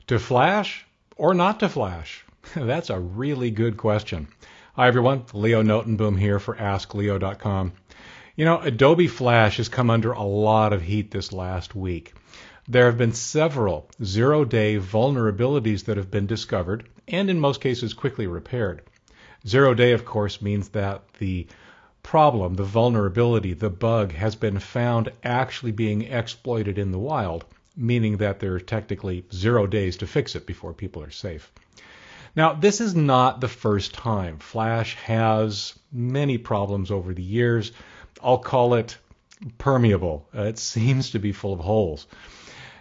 To flash or not to flash? That's a really good question. Hi everyone, Leo Notenboom here for AskLeo.com. You know, Adobe Flash has come under a lot of heat this last week. There have been several zero-day vulnerabilities that have been discovered, and in most cases quickly repaired. Zero-day, of course, means that the problem, the vulnerability, the bug has been found actually being exploited in the wild, meaning that there are technically 0 days to fix it before people are safe. Now, this is not the first time. Flash has many problems over the years. I'll call it permeable. It seems to be full of holes.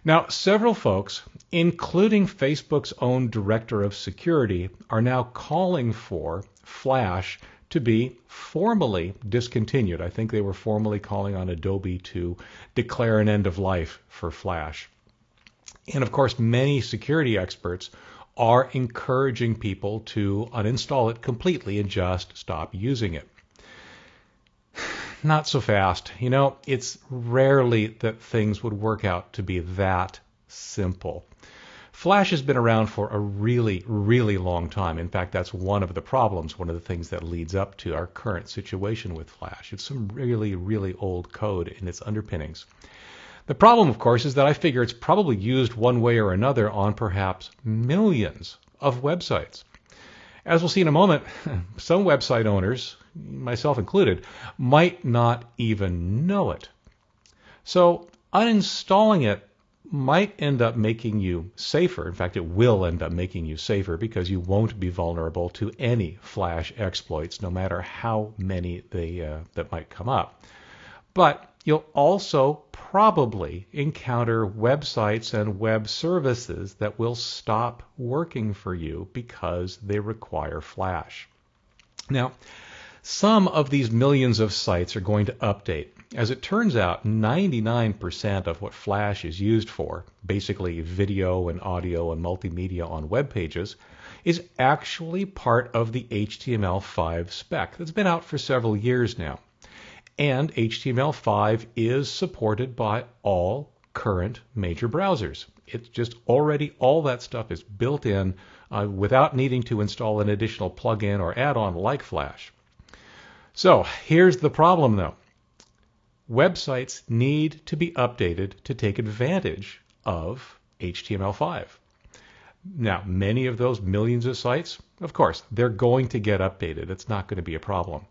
Now, several folks, including Facebook's own director of security, are now calling for Flash to be formally discontinued. I think they were formally calling on Adobe to declare an end of life for Flash. And of course, many security experts are encouraging people to uninstall it completely and just stop using it. Not so fast. You know, it's rarely that things would work out to be that simple. Flash has been around for a really, really long time. In fact, that's one of the problems, one of the things that leads up to our current situation with Flash. It's some really, really old code in its underpinnings. The problem, of course, is that I figure it's probably used one way or another on perhaps millions of websites. As we'll see in a moment, some website owners, myself included, might not even know it. So uninstalling it might end up making you safer. In fact, it will end up making you safer because you won't be vulnerable to any Flash exploits, no matter how many that might come up. But you'll also probably encounter websites and web services that will stop working for you because they require Flash. Now, some of these millions of sites are going to update. As it turns out, 99% of what Flash is used for, basically video and audio and multimedia on web pages, is actually part of the HTML5 spec that's been out for several years now. And HTML5 is supported by all current major browsers. It's just already, all that stuff is built in without needing to install an additional plugin or add-on like Flash. So here's the problem though. Websites need to be updated to take advantage of HTML5. Now, many of those millions of sites, of course, they're going to get updated. It's not going to be a problem.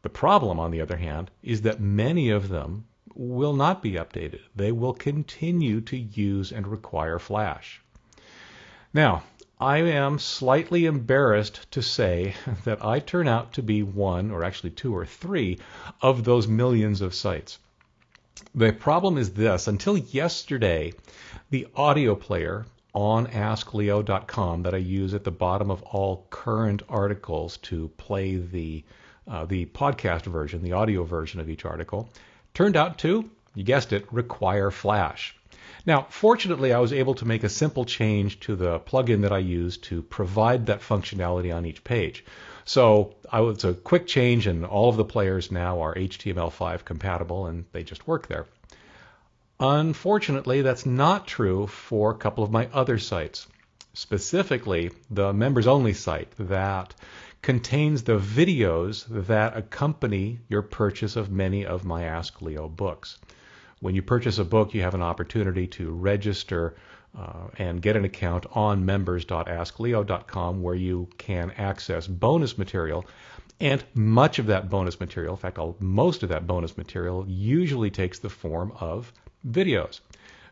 The problem, on the other hand, is that many of them will not be updated. They will continue to use and require Flash. Now, I am slightly embarrassed to say that I turn out to be one, or actually two or three, of those millions of sites. The problem is this. Until yesterday, the audio player on AskLeo.com that I use at the bottom of all current articles to play the podcast version, the audio version of each article, turned out to, you guessed it, require Flash. Now, fortunately, I was able to make a simple change to the plugin that I use to provide that functionality on each page. So it's a quick change, and all of the players now are HTML5 compatible, and they just work there. Unfortunately, that's not true for a couple of my other sites, specifically the members-only site that contains the videos that accompany your purchase of many of my Ask Leo books. When you purchase a book, you have an opportunity to register and get an account on members.askleo.com where you can access bonus material. And much of that bonus material, in fact, most of that bonus material usually takes the form of videos.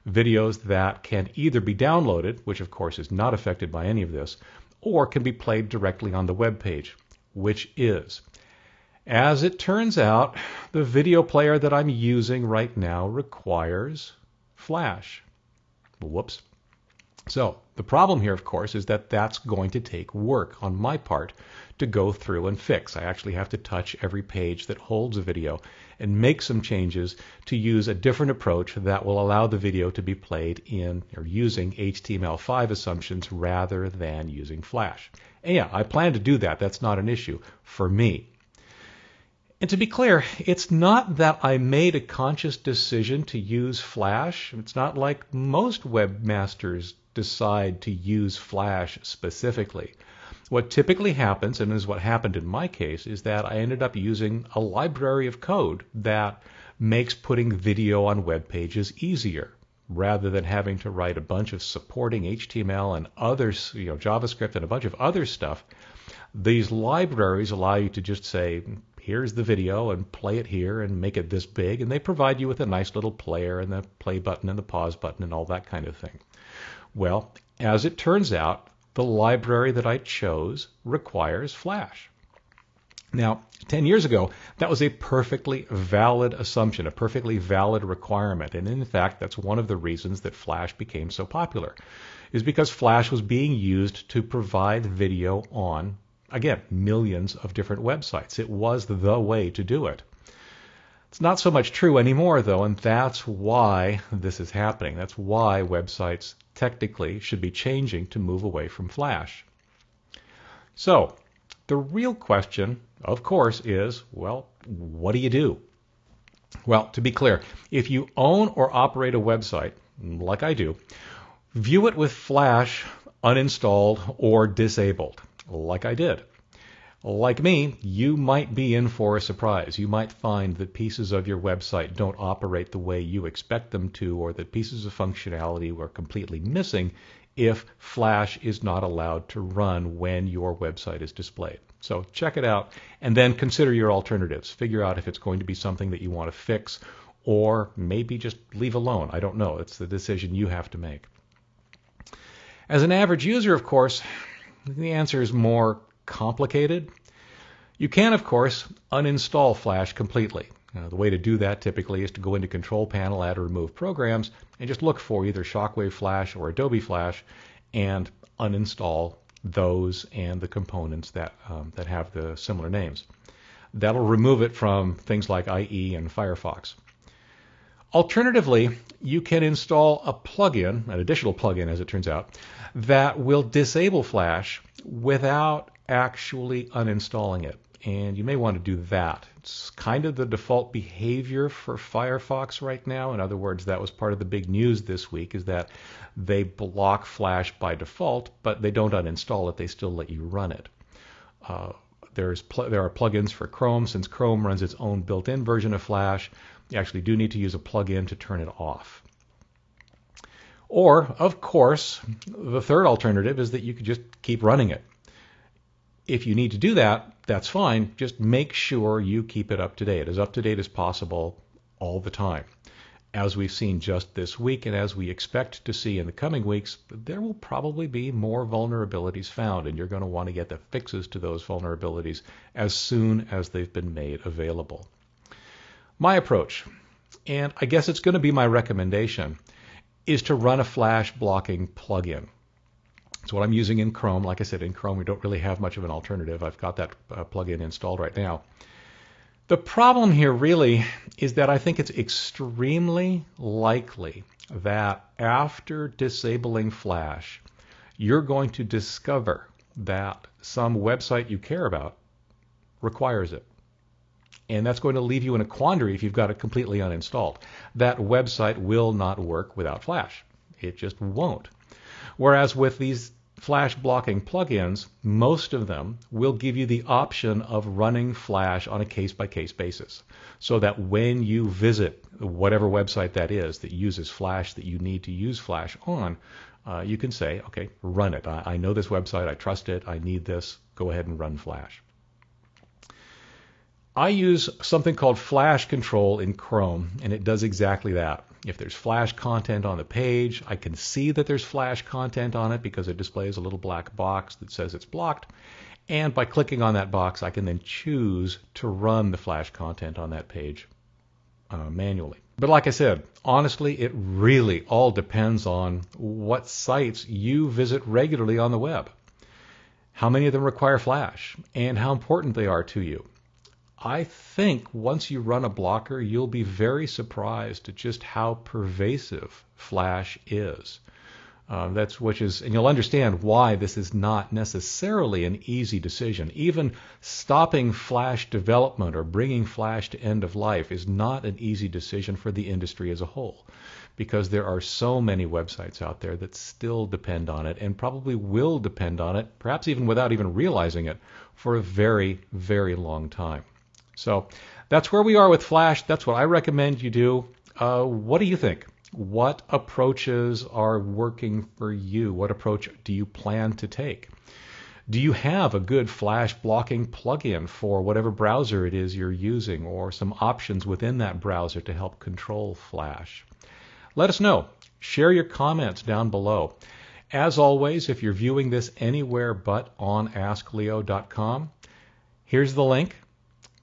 Videos that can either be downloaded, which of course is not affected by any of this, or can be played directly on the web page, which is. As it turns out, the video player that I'm using right now requires Flash. Whoops. So the problem here, of course, is that that's going to take work on my part to go through and fix. I actually have to touch every page that holds a video and make some changes to use a different approach that will allow the video to be played in or using HTML5 assumptions rather than using Flash. And yeah, I plan to do that. That's not an issue for me. And to be clear, it's not that I made a conscious decision to use Flash. It's not like most webmasters decide to use Flash specifically. What typically happens, and is what happened in my case, is that I ended up using a library of code that makes putting video on web pages easier, rather than having to write a bunch of supporting HTML and others, JavaScript and a bunch of other stuff. These libraries allow you to just say, here's the video and play it here and make it this big, and they provide you with a nice little player and the play button and the pause button and all that kind of thing. Well, as it turns out, the library that I chose requires Flash. Now, 10 years ago, that was a perfectly valid assumption, a perfectly valid requirement. And in fact, that's one of the reasons that Flash became so popular, is because Flash was being used to provide video on, again, millions of different websites. It was the way to do it. It's not so much true anymore, though, and that's why this is happening. That's why websites technically should be changing to move away from Flash. So, the real question, of course, is, well, what do you do? Well, to be clear, if you own or operate a website, like I do, view it with Flash uninstalled or disabled, like I did. Like me, you might be in for a surprise. You might find that pieces of your website don't operate the way you expect them to, or that pieces of functionality are completely missing if Flash is not allowed to run when your website is displayed. So check it out and then consider your alternatives. Figure out if it's going to be something that you want to fix, or maybe just leave alone. I don't know. It's the decision you have to make. As an average user, of course, the answer is more complicated. You can, of course, uninstall Flash completely. The way to do that typically is to go into Control Panel, Add or Remove Programs, and just look for either Shockwave Flash or Adobe Flash and uninstall those and the components that have the similar names. That'll remove it from things like IE and Firefox. Alternatively, you can install a plugin, an additional plugin as it turns out, that will disable Flash without actually uninstalling it. And you may want to do that. It's kind of the default behavior for Firefox right now. In other words, that was part of the big news this week, is that they block Flash by default, but they don't uninstall it. They still let you run it. There are plugins for Chrome. Since Chrome runs its own built-in version of Flash, you actually do need to use a plugin to turn it off. Or, of course, the third alternative is that you could just keep running it. If you need to do that, that's fine. Just make sure you keep it up to date as possible all the time. As we've seen just this week, and as we expect to see in the coming weeks, there will probably be more vulnerabilities found, and you're going to want to get the fixes to those vulnerabilities as soon as they've been made available. My approach, and I guess it's going to be my recommendation, is to run a Flash blocking plugin. It's what I'm using in Chrome. Like I said, in Chrome we don't really have much of an alternative. I've got that plugin installed right now. The problem here really is that I think it's extremely likely that after disabling Flash, you're going to discover that some website you care about requires it. And that's going to leave you in a quandary if you've got it completely uninstalled. That website will not work without Flash. It just won't. Whereas with these Flash blocking plugins, most of them will give you the option of running Flash on a case-by-case basis, so that when you visit whatever website that is that uses Flash, that you need to use Flash on, you can say, okay, run it. I know this website, I trust it, I need this, go ahead and run Flash. I use something called Flash Control in Chrome, and it does exactly that. If there's Flash content on the page, I can see that there's Flash content on it because it displays a little black box that says it's blocked. And by clicking on that box, I can then choose to run the Flash content on that page manually. But like I said, honestly, it really all depends on what sites you visit regularly on the web, how many of them require Flash, and how important they are to you. I think once you run a blocker, you'll be very surprised at just how pervasive Flash is. And you'll understand why this is not necessarily an easy decision. Even stopping Flash development or bringing Flash to end of life is not an easy decision for the industry as a whole, because there are so many websites out there that still depend on it and probably will depend on it, perhaps even without even realizing it, for a very, very long time. So that's where we are with Flash. That's what I recommend you do. What do you think? What approaches are working for you? What approach do you plan to take? Do you have a good Flash blocking plugin for whatever browser it is you're using, or some options within that browser to help control Flash? Let us know. Share your comments down below. As always, if you're viewing this anywhere but on AskLeo.com, here's the link.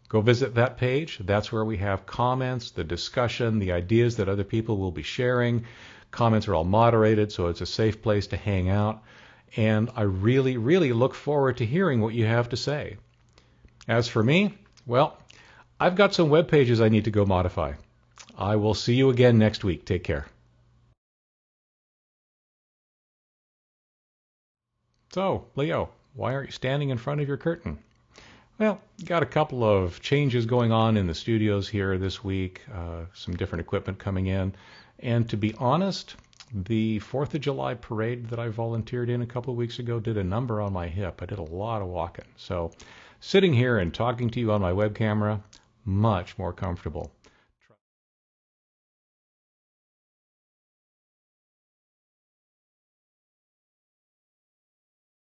Go visit that page. That's where we have comments, the discussion, the ideas that other people will be sharing. Comments are all moderated, so it's a safe place to hang out. And I really, really look forward to hearing what you have to say. As for me, well, I've got some web pages I need to go modify. I will see you again next week. Take care. So, Leo, why aren't you standing in front of your curtain? Well, got a couple of changes going on in the studios here this week, some different equipment coming in. And to be honest, the 4th of July parade that I volunteered in a couple of weeks ago did a number on my hip. I did a lot of walking. So sitting here and talking to you on my web camera, much more comfortable.